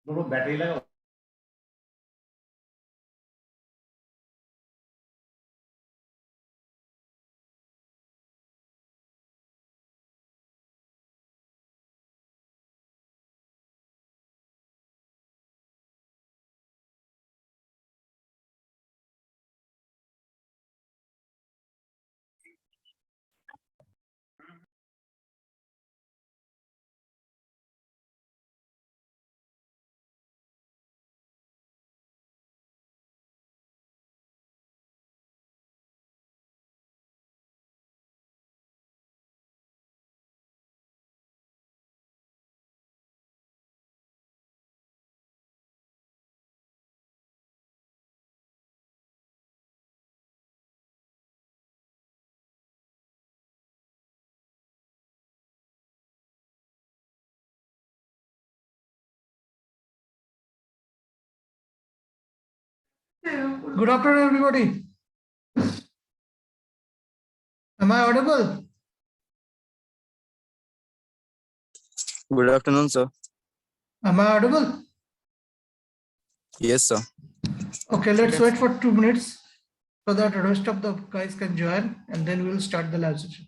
दोनों बैटरी लगा Good afternoon, everybody. Am I audible? Good afternoon, sir. Am I audible? Yes, sir. Okay, let's wait for 2 minutes so that the rest of the guys can join, and then we'll start the live session.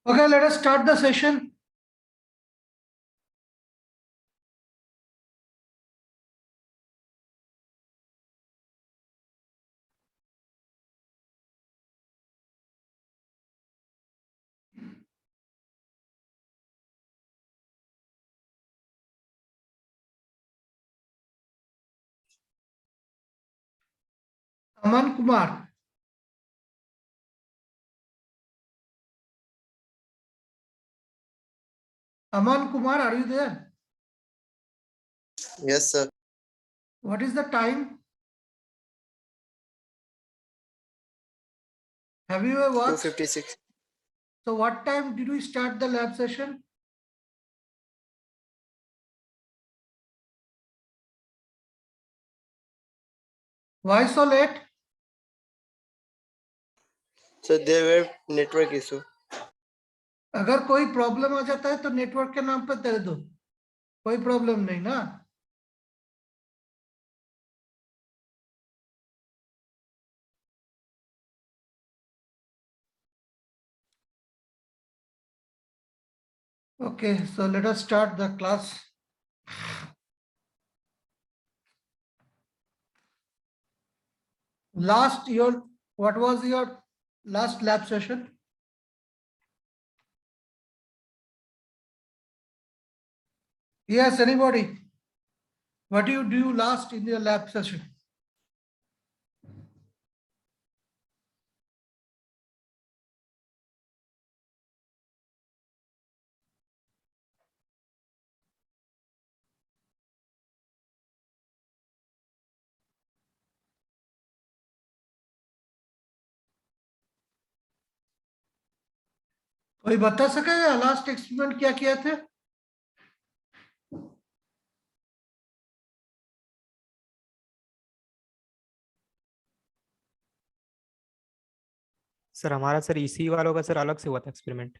Okay, let us start the session. Aman Kumar. Aman Kumar, are you there? Yes, sir. What is the time? Have you ever watched? 2:56. So what time did we start the lab session? Why so late? So there were network issue. अगर कोई problem आ जाता है तो network के नाम पर दे दो, कोई प्रॉब्लम नहीं ना. Okay, so let us start the class. Last year, what was your last lab session? Yes, anybody? What do you do last in your lab session? कोई बता सकेगा लास्ट एक्सपेरिमेंट क्या किया थे? सर हमारा सर इसी वालों का सर अलग से हुआ था एक्सपेरिमेंट,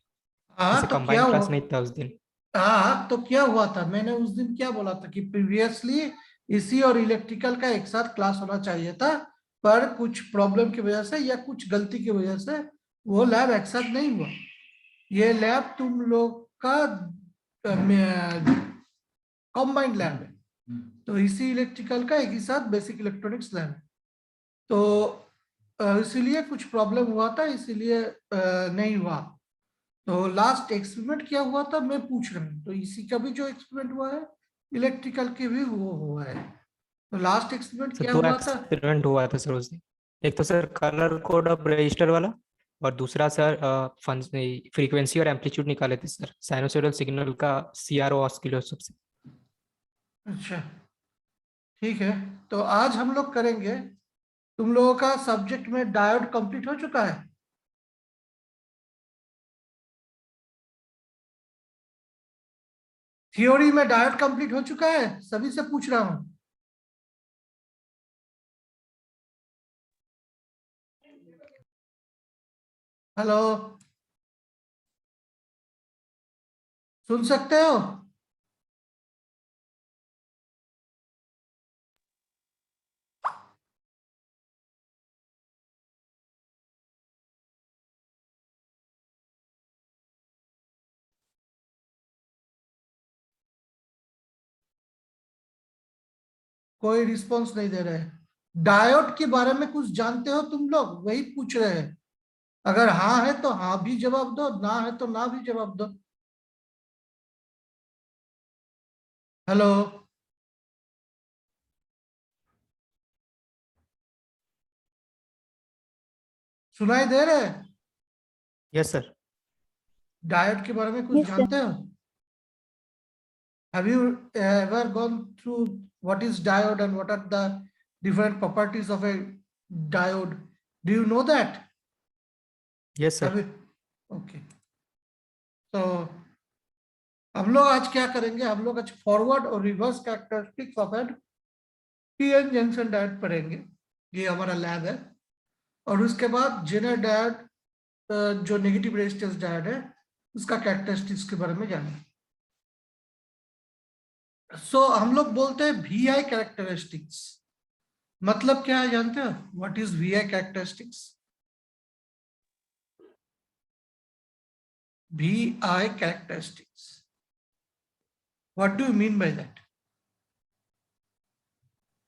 हाँ जैसे तो क्या कंबाइंड क्लास हुआ? नहीं था उस दिन। हाँ तो क्या हुआ था? मैंने उस दिन क्या बोला था कि प्रीवियसली इसी और इलेक्ट्रिकल का एक साथ क्लास होना चाहिए था, पर कुछ प्रॉब्लम की वजह से या कुछ गलती की वजह से वो लैब एक साथ नहीं हुआ. ये लैब तुम लोग का कंबाइंड लैब है, तो इसी इलेक्ट्रिकल का एक ही साथ बेसिक इलेक्ट्रॉनिक्स लैब है. तो इसीलिए कुछ प्रॉब्लम हुआ था, इसीलिए नहीं हुआ. तो लास्ट एक्सपेरिमेंट क्या हुआ था मैं पूछ रहा हूँ. तो इसी का भी जो एक्सपेरिमेंट हुआ है इलेक्ट्रिकल के भी वो हुआ है. तो लास्ट एक्सपेरिमेंट सर क्या दो हुआ था? एक्सपेरिमेंट हुआ था सर उस दिन। एक तो sir colour code of register वाला, और दूसरा सर फ्रीक्वेंसी और एम्पलीट्यूड निकाले थे सर साइनोसॉइडल सिग्नल का सीआरओ ऑसिलोस्कोप से। अच्छा ठीक है, तो आज हम लोग करेंगे. तुम लोगों का सब्जेक्ट में डायोड कंप्लीट हो चुका है? थ्योरी में डायोड कंप्लीट हो चुका है? सभी से पूछ रहा हूं. हेलो, सुन सकते हो? कोई रिस्पॉन्स नहीं दे रहे. डायोड के बारे में कुछ जानते हो तुम लोग? वही पूछ रहे हैं. अगर हाँ है तो हाँ भी जवाब दो, ना है तो ना भी जवाब दो. हेलो, सुनाई दे रहे हैं? Yes sir. डायोड के बारे में कुछ Yes, sir. जानते हो? Have you ever gone through what is diode and what are the different properties of a diode? Do you know that? Yes Have sir. you? Okay. तो हम लोग आज क्या करेंगे? हम लोग आज फॉरवर्ड और reverse characteristics of an PN junction diode पढ़ेंगे. ये हमारा लैब है. और उसके बाद जेनर डायोड जो नेगेटिव रेजिस्टेंस डायोड है उसका कैरेक्टरिस्टिक्स के बारे में जानेंगे. सो हम लोग बोलते हैं वी आई कैरेक्टरिस्टिक्स. मतलब क्या है जानते हो? What is V I characteristics? V I characteristics, what do you mean by that?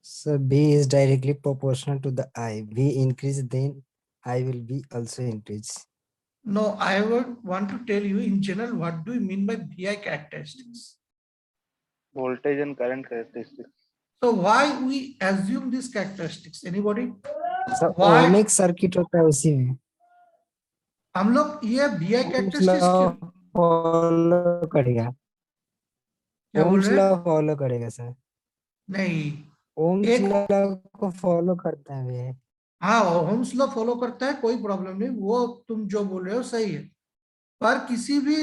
So B is directly proportional to the I. V increase, then I will be also increase. No, I would want to tell you in general what do you mean by VI characteristics. Voltage and current characteristics. So why we assume these characteristics? Anybody? सब Why? Ohmic circuit होता है उसी में। हम लोग ये VI Ohm's law characteristics क्यों follow करेगा। क्या बोल ओम्स रहे लॉ हैं? फॉलो करेगा सर। नहीं, ओम्स एक, लॉ को फॉलो करता है वे। हाँ होम्स लॉ फॉलो करता है, कोई प्रॉब्लम नहीं, वो तुम जो बोल रहे हो सही है। पर किसी भी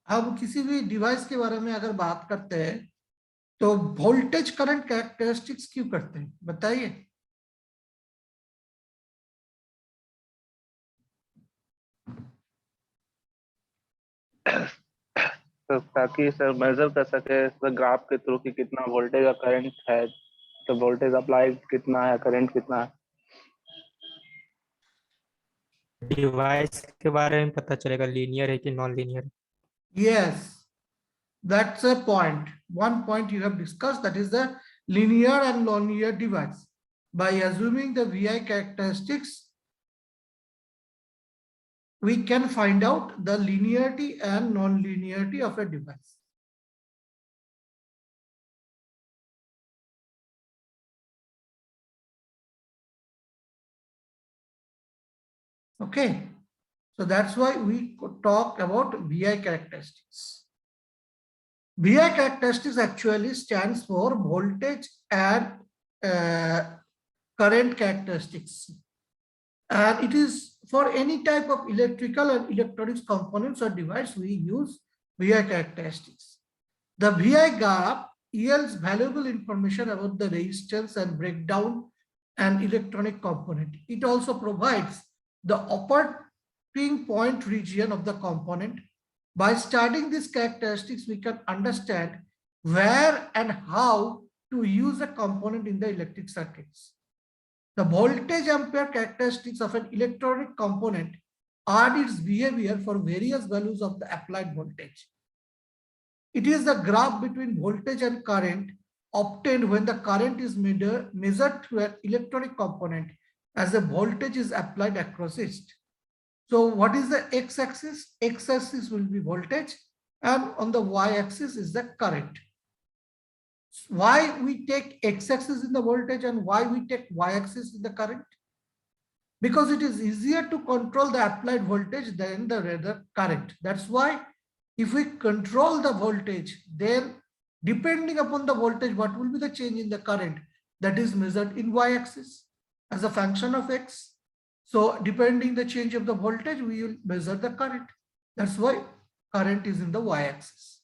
हम किसी भी डिवाइस के बारे में अगर बात करते हैं तो वोल्टेज करंट कैरेक्टरिस्टिक्स क्यों करते हैं बताइए। तो ताकि सर मेजर कर सके सर ग्राफ के थ्रू कि कितना वोल्टेज और करंट है, तो वोल्टेज अप्लाई कितना है, करंट कितना है। डिवाइस के बारे में पता चलेगा लीनियर है कि non linear. Yes, that's a point. One point you have discussed, that is the linear and non-linear device. By assuming the VI characteristics, we can find out the linearity and non-linearity of a device. Okay, so that's why we could talk about VI characteristics. VI characteristics actually stands for voltage and current characteristics. And it is for any type of electrical and electronics components or device we use VI characteristics. The VI graph yields valuable information about the resistance and breakdown and electronic component. It also provides the operating point region of the component. By studying these characteristics, we can understand where and how to use a component in the electric circuits. The voltage ampere characteristics of an electronic component are its behavior for various values of the applied voltage. It is the graph between voltage and current obtained when the current is measured through an electronic component as the voltage is applied across it. So what is the x-axis? X-axis will be voltage and on the y-axis is the current. Why we take x-axis in the voltage and why we take y-axis in the current? Because it is easier to control the applied voltage than the current. That's why if we control the voltage, then depending upon the voltage, what will be the change in the current that is measured in y-axis as a function of x. So depending the change of the voltage, we will measure the current. That's why current is in the y-axis.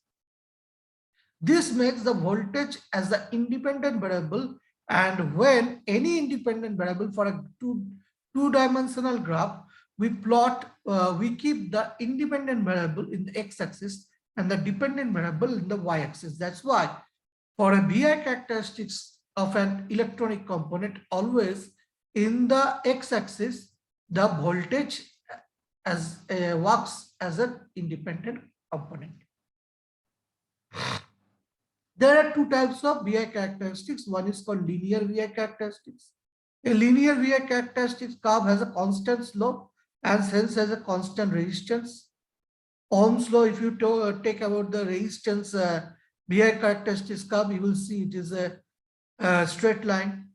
This makes the voltage as the independent variable, and when any independent variable for a two-dimensional graph, we keep the independent variable in the x-axis and the dependent variable in the y-axis. That's why for a VI characteristics of an electronic component, always in the x-axis, the voltage works as an independent component. There are two types of VI characteristics. One is called linear VI characteristics. A linear VI characteristics curve has a constant slope and hence has a constant resistance. Ohm's law, if you take about the resistance VI characteristics curve, you will see it is a straight line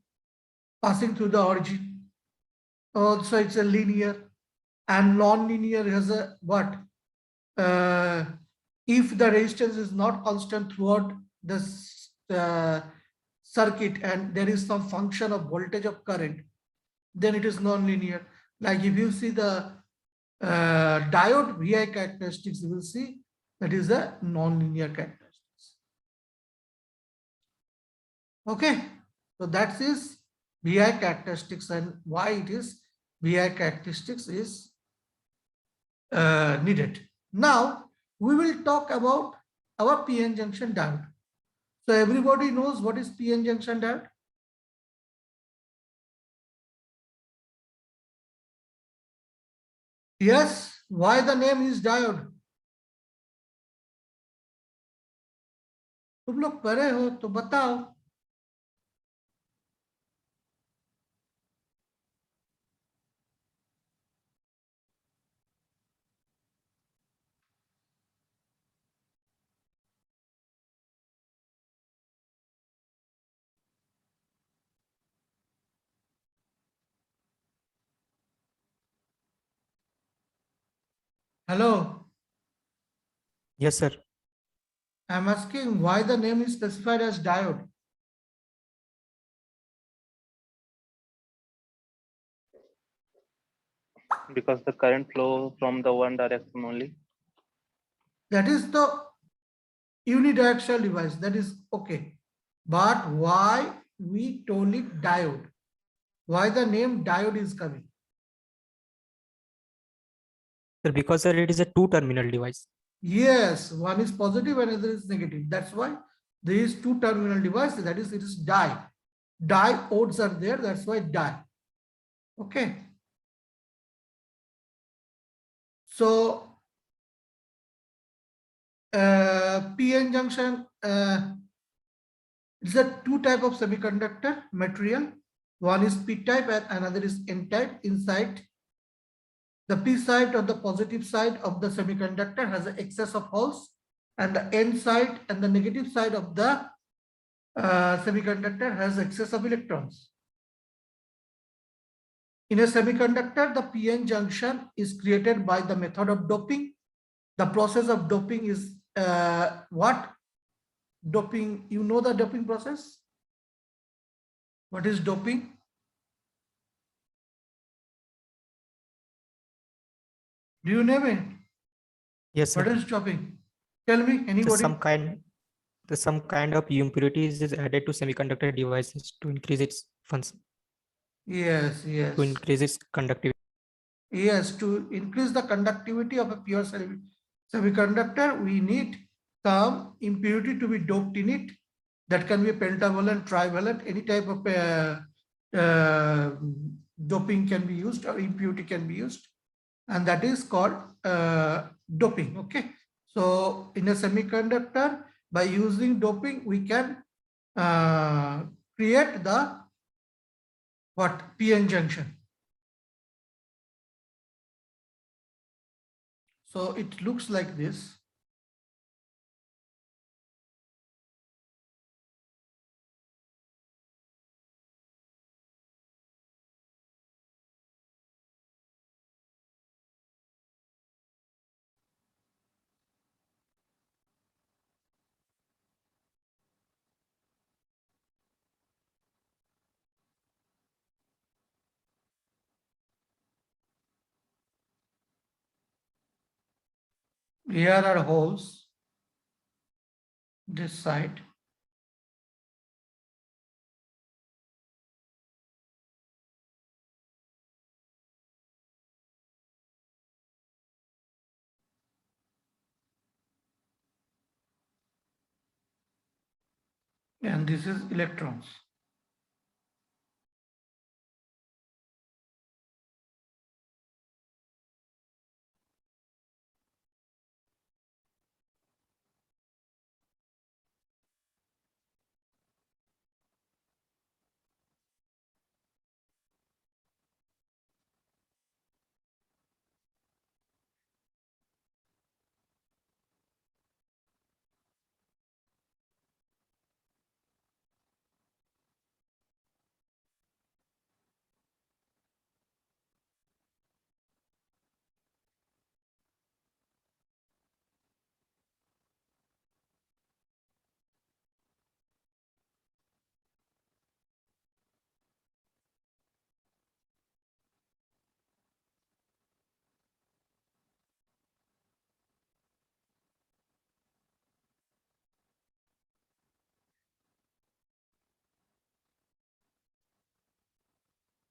passing through the origin. Also, it's a linear, and non-linear has a what? If the resistance is not constant throughout the circuit and there is some function of voltage of current, then it is non-linear. Like if you see the diode VI characteristics, you will see that is a non-linear characteristics. Okay, so that is VI characteristics and why it is VI characteristics is needed. Now we will talk about our PN junction diode. So everybody knows what is PN junction diode? Yes, why the name is diode? तुम लोग पढ़े हो तो बताओ। Hello, Yes, sir. I'm asking why the name is specified as diode. Because the current flow from the one direction only. That is the unidirectional device. That is okay. But why we told it diode? Why the name diode is coming? Sir, because sir, it is a two-terminal device. Yes, one is positive and other is negative. That's why there is two terminal device. That is, it is di. Diodes are there. That's why di. Okay. So PN junction is a two type of semiconductor material. One is P type and another is N type. Inside the P side or the positive side of the semiconductor has an excess of holes, and the N side and the negative side of the semiconductor has excess of electrons. In a semiconductor, the PN junction is created by the method of doping. The process of doping is what? Doping, you know the doping process? What is doping? Do you name it? Yes, sir. What is doping? Tell me, So anybody? some kind of impurities is added to semiconductor devices to increase its function, Yes, yes. to increase its conductivity. Yes, to increase the conductivity of a pure semiconductor, we need some impurity to be doped in it. That can be pentavalent, trivalent, any type of doping can be used or impurity can be used. And that is called doping. Okay. So in a semiconductor, by using doping, we can create the what? PN junction. So it looks like this. Here are holes, this side. And this is electrons.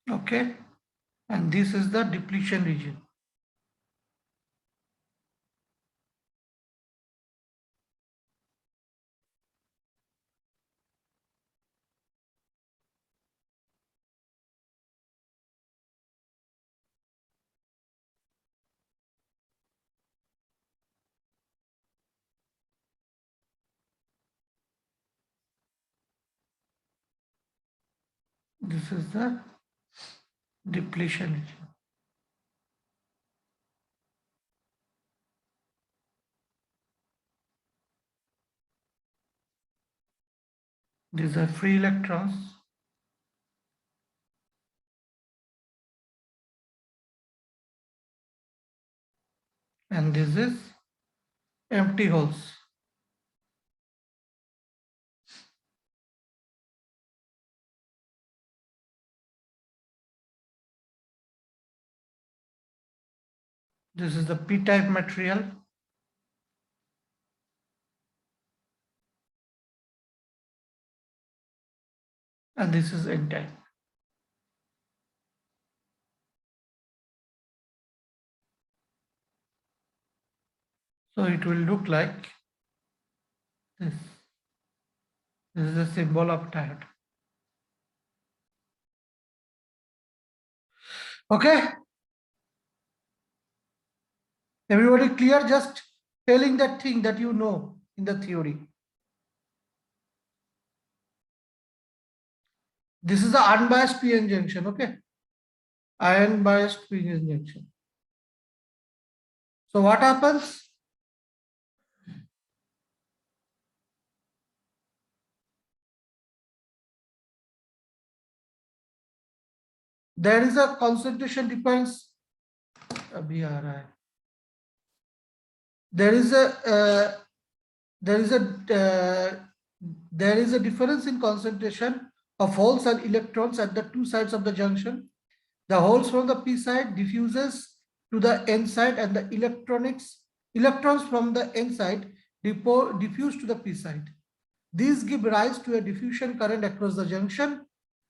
Okay. And this is the depletion region. This is the depletion region. These are free electrons. and this is empty holes. This is the p-type material. And this is n-type. So it will look like this. This is the symbol of diode. Okay. Everybody clear? Just telling that thing that you know in the theory. This is the unbiased p-n junction, okay? Ion biased p-n junction. So what happens? There is a concentration depends. There is a there is a difference in concentration of holes and electrons at the two sides of the junction. The holes from the p side diffuses to the n side, and the electrons from the n side diffuse to the p side. These give rise to a diffusion current across the junction.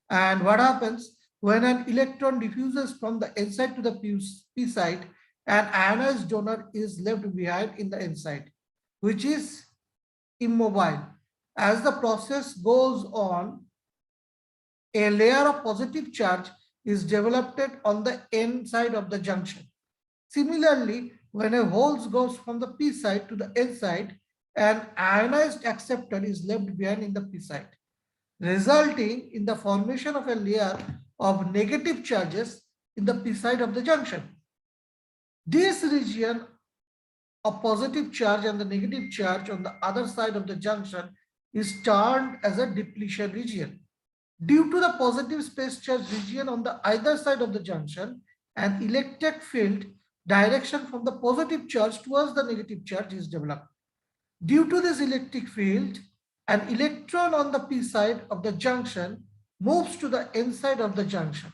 And what happens when an electron diffuses from the n side to the p side? An ionized donor is left behind in the n side, which is immobile. As the process goes on, a layer of positive charge is developed on the n side of the junction. Similarly, when a hole goes from the p side to the n side, an ionized acceptor is left behind in the p side, resulting in the formation of a layer of negative charges in the p side of the junction. This region of positive charge and the negative charge on the other side of the junction is termed as a depletion region. Due to the positive space charge region on the either side of the junction, an electric field direction from the positive charge towards the negative charge is developed. Due to this electric field, an electron on the p side of the junction moves to the n side of the junction.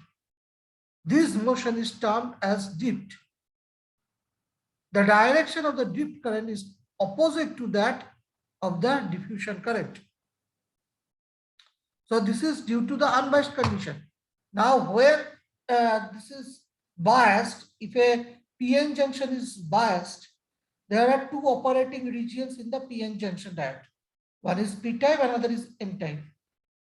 This motion is termed as drift. The direction of the drift current is opposite to that of the diffusion current. So this is due to the unbiased condition. Now where this is biased, if a p-n junction is biased, there are two operating regions in the p-n junction diode. One is p-type, another is n-type.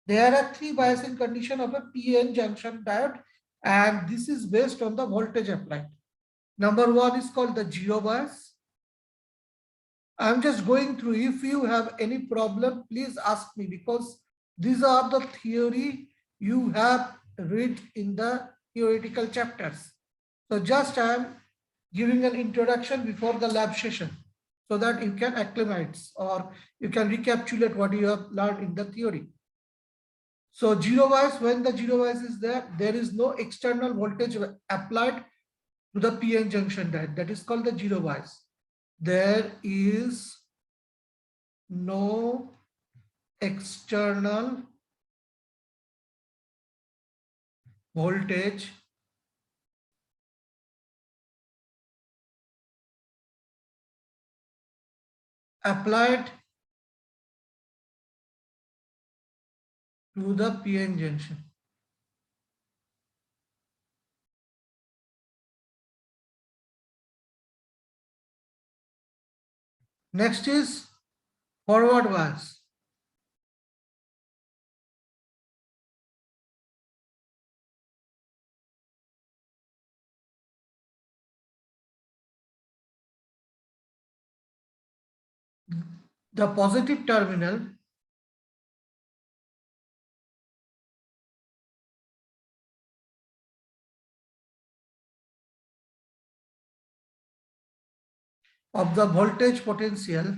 There are three biasing conditions of a p-n junction diode, and this is based on the voltage applied. Number one is called the zero bias. I'm just going through. If you have any problem, please ask me, because these are the theory you have read in the theoretical chapters. So just I am giving an introduction before the lab session so that you can acclimate or you can recapitulate what you have learned in the theory. So zero bias, when the zero bias is there, there is no external voltage applied to the p-n junction diode. That is called the zero bias. There is no external voltage applied to the p-n junction. Next is forward bias. The positive terminal of the voltage potential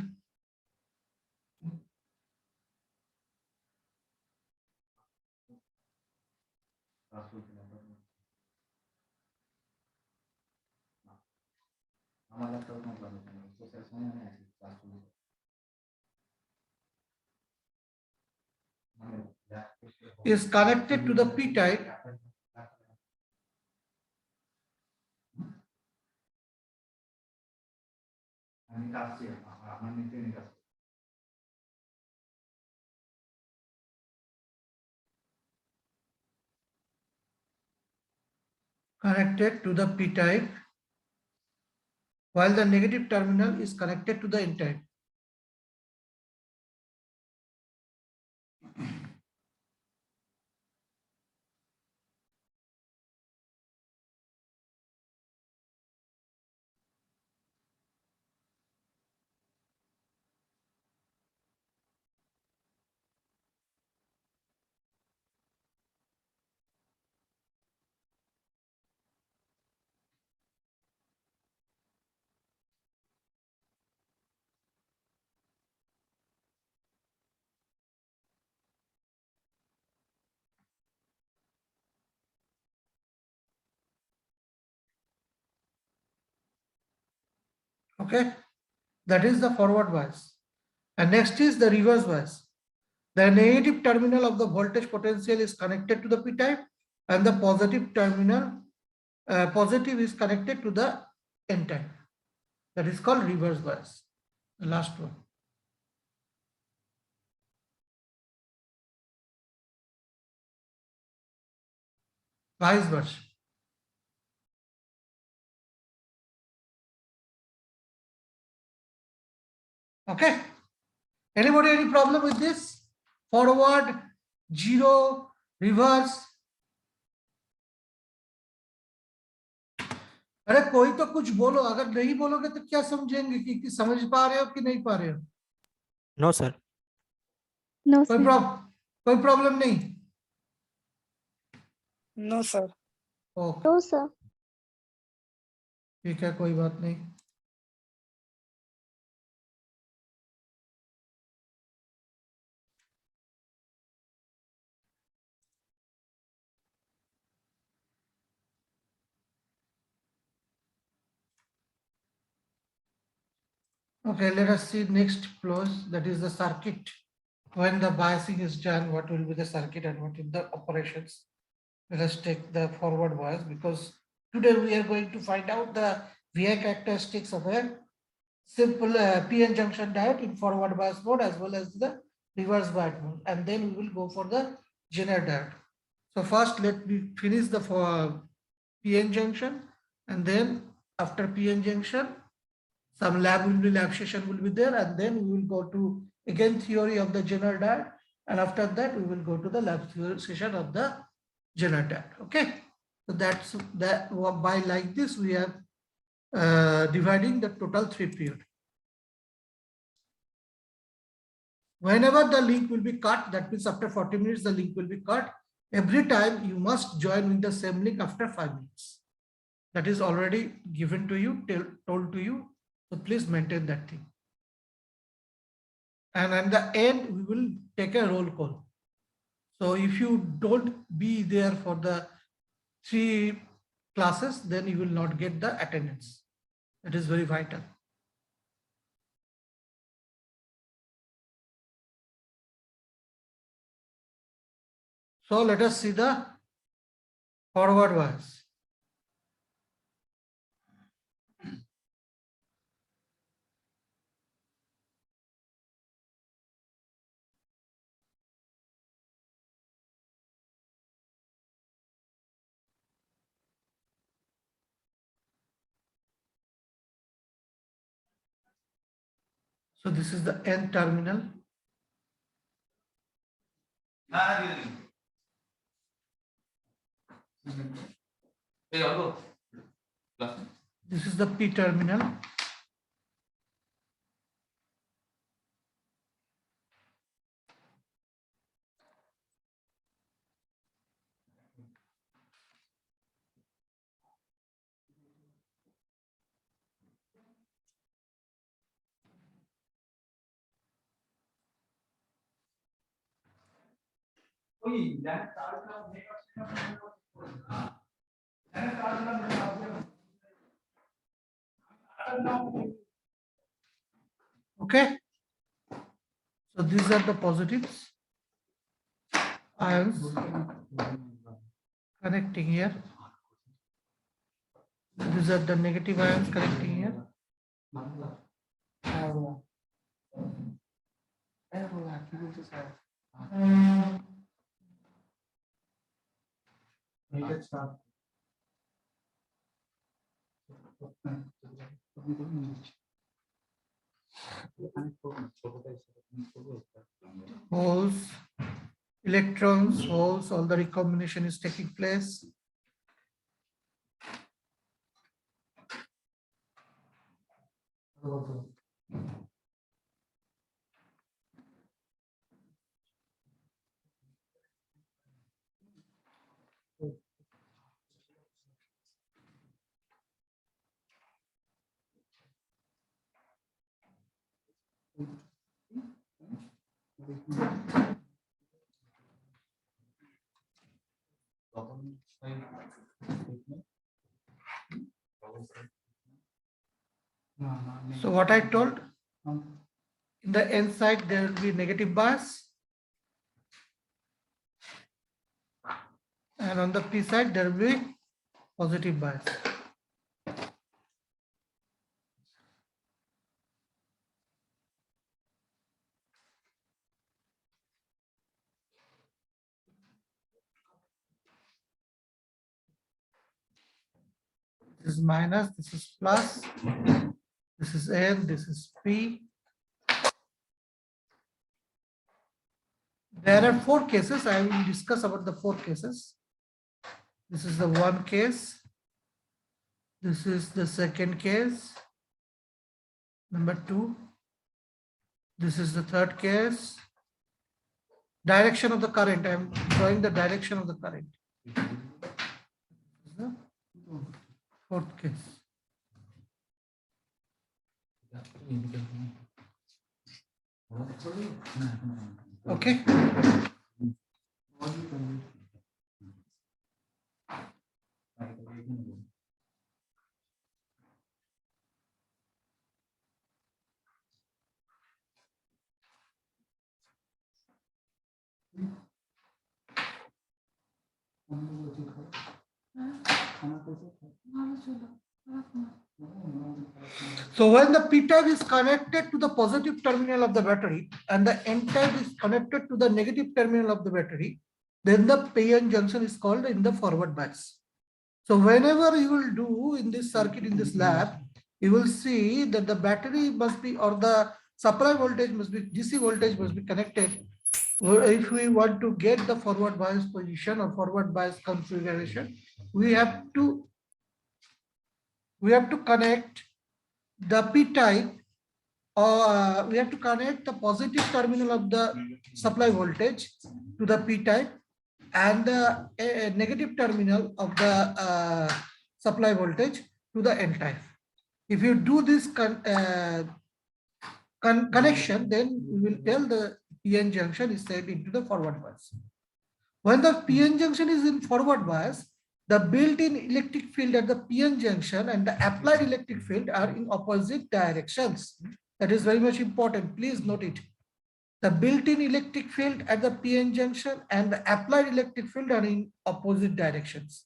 हमारा तो कौन करता है तो session में ऐसे class में is connected to the p-type आणि कास्टिंग आपण इथे निघतो connected to the p-type while the negative terminal is connected to the n-type. Okay, that is the forward bias. And next is the reverse bias. The negative terminal of the voltage potential is connected to the p-type and the positive terminal positive is connected to the n-type. That is called reverse bias. The last one. Vice versa. Okay. Anybody any problem with this? Forward, zero, reverse. अरे कोई तो कुछ बोलो, अगर नहीं बोलोगे तो क्या समझेंगे कि समझ पा रहे हो कि नहीं पा रहे हो? No sir. No, कोई sir. कोई प्रॉब्लम नहीं? No, sir. Okay No, sir. ठीक है, कोई बात नहीं. Okay, let us see next clause, that is the circuit. When the biasing is done, what will be the circuit and what is the operations? Let us take the forward bias, because today we are going to find out the VI characteristics of a simple PN junction diode in forward bias mode as well as the reverse bias mode, and then we will go for the Zener diode. So first let me finish the PN junction, and then after PN junction some lab session will be there, and then we will go to again theory of the Zener diode, and after that we will go to the lab theory session of the Zener diode. Okay, so that's that. By like this we are dividing the total 3 period. Whenever the link will be cut, that means after 40 minutes the link will be cut. Every time you must join with the same link after 5 minutes. That is already given to you, told to you. So please maintain that thing. And at the end, we will take a roll call. So if you don't be there for the 3 classes, then you will not get the attendance. That is very vital. So let us see the forward bias. So this is the N terminal. This is the P terminal. Okay. So these are the positives. Ions connecting here. These are the negative ions connecting here. Holes, electrons, holes, all the recombination is taking place. So what I told, in the N side there will be negative bias, and on the P side there will be positive bias. This is minus, this is plus, this is N, this is P. There are 4 cases. I will discuss about the 4 cases. This is the one case. This is the second case. Number 2. This is the third case. Direction of the current. I am drawing the direction of the current. This is the 4th case. Okay. So when the P type is connected to the positive terminal of the battery and the N type is connected to the negative terminal of the battery, then the PN junction is called in the forward bias. So whenever you will do in this circuit in this lab, you will see that the battery must be, or the supply voltage must be, DC voltage must be connected. If we want to get the forward bias position or forward bias configuration, we have to connect the P type, or we have to connect the positive terminal of the supply voltage to the P type and the negative terminal of the supply voltage to the N type. If you do this connection, then we will tell the PN junction is set into the forward bias. When the PN junction is in forward bias, the built-in electric field at the PN junction and the applied electric field are in opposite directions. That is very much important. Please note it. The built-in electric field at the PN junction and the applied electric field are in opposite directions.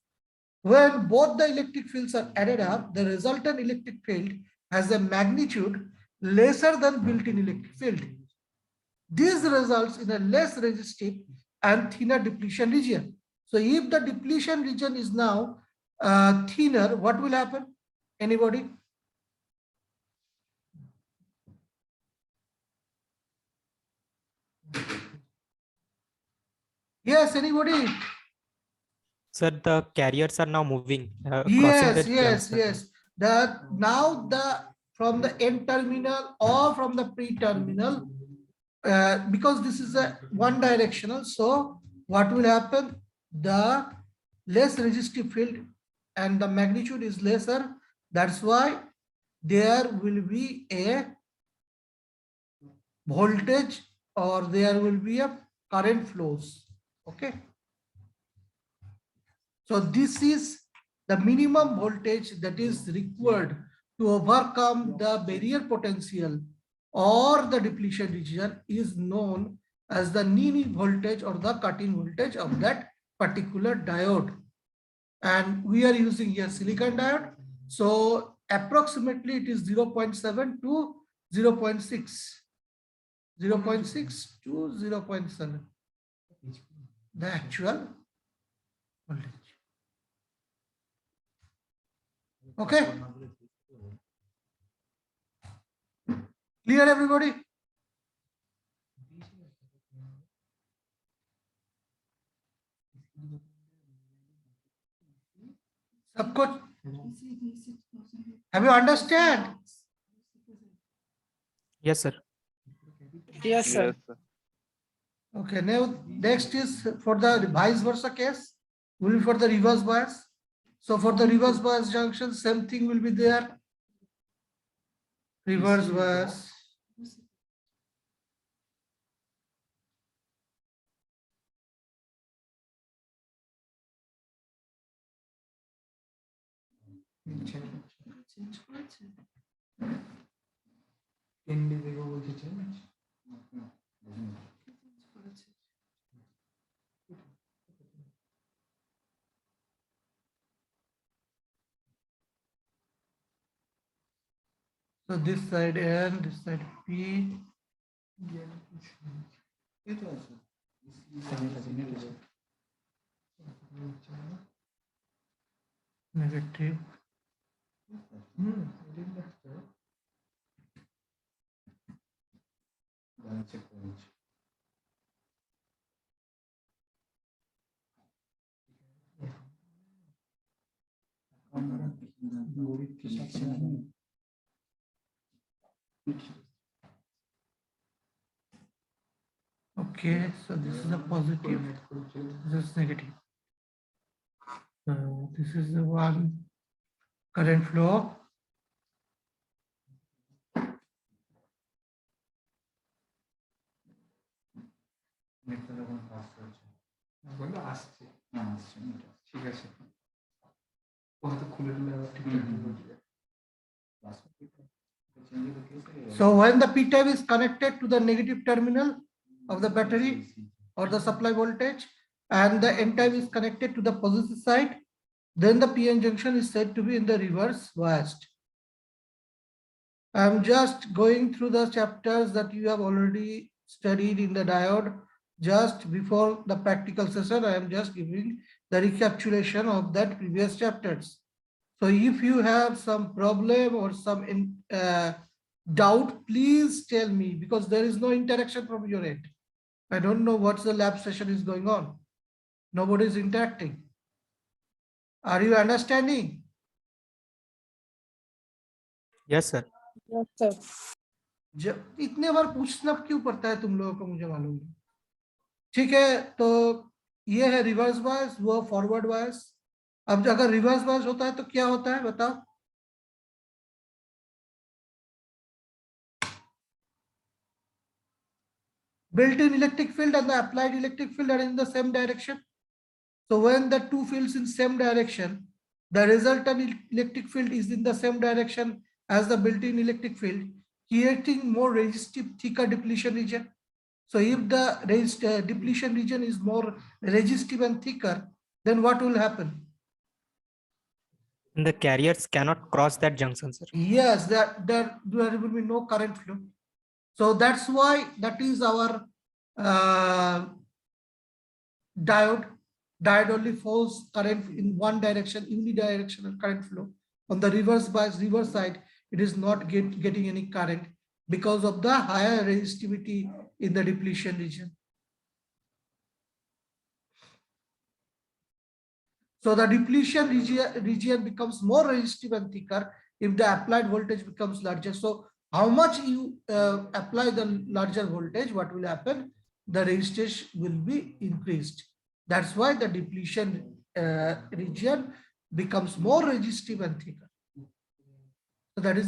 When both the electric fields are added up, the resultant electric field has a magnitude lesser than built-in electric field. This results in a less resistive and thinner depletion region. So if the depletion region is now thinner, what will happen? Anybody? Yes, anybody? Sir, the carriers are now moving. Yes. That now from the N terminal or from the P terminal, because this is a one directional. So what will happen? The less resistive field and the magnitude is lesser. That's why there will be a voltage or there will be a current flows. Okay. So this is the minimum voltage that is required to overcome the barrier potential or the depletion region is known as the mean voltage or the cut-in voltage of that particular diode. And we are using here silicon diode. So approximately it is 0.7 to 0.6. 0.6 to 0.7. The actual voltage. Okay. Clear everybody? Have you understand? Yes, sir. Yes, sir. Yes, sir. Okay, now next is for the vice versa case, will be for the reverse bias. So for the reverse bias junction, same thing will be there. Reverse bias. So this side N, this side P. Negative. Okay, so this is a positive, this is negative. So this is the one current flow. So when the P type is connected to the negative terminal of the battery or the supply voltage and the N type is connected to the positive side, then the PN junction is said to be in the reverse biased. I'm just going through the chapters that you have already studied in the diode. Just before the practical session, I am just giving the recapitulation of that previous chapters. So if you have some problem or some doubt, please tell me, because there is no interaction from your end. I don't know what's the lab session is going on. Nobody is interacting. Are you understanding? Yes, sir. Yes, sir. इतने बार पूछना क्यों पड़ता है तुम लोगों को, मुझे मालूम है. ठीक है, तो ये है रिवर्स बायस, वो फॉरवर्ड बायस. अब अगर रिवर्स बायस होता है तो क्या होता है बताओ. Built-in electric field and the applied electric field are in the same direction. So when the two fields in same direction, the resultant electric field is in the same direction as the built-in electric field, creating more resistive, thicker depletion region. So if the depletion region is more resistive and thicker, then what will happen? The carriers cannot cross that junction, sir. Yes, there will be no current flow. So that's why that is our diode. Diode only flows current in one direction, unidirectional current flow. On the reverse side, it is not getting any current because of the higher resistivity in the depletion region. So the depletion region becomes more resistive and thicker if the applied voltage becomes larger. So how much you apply the larger voltage, what will happen? The resistance will be increased. That's why the depletion region becomes more resistive and thicker. So that is the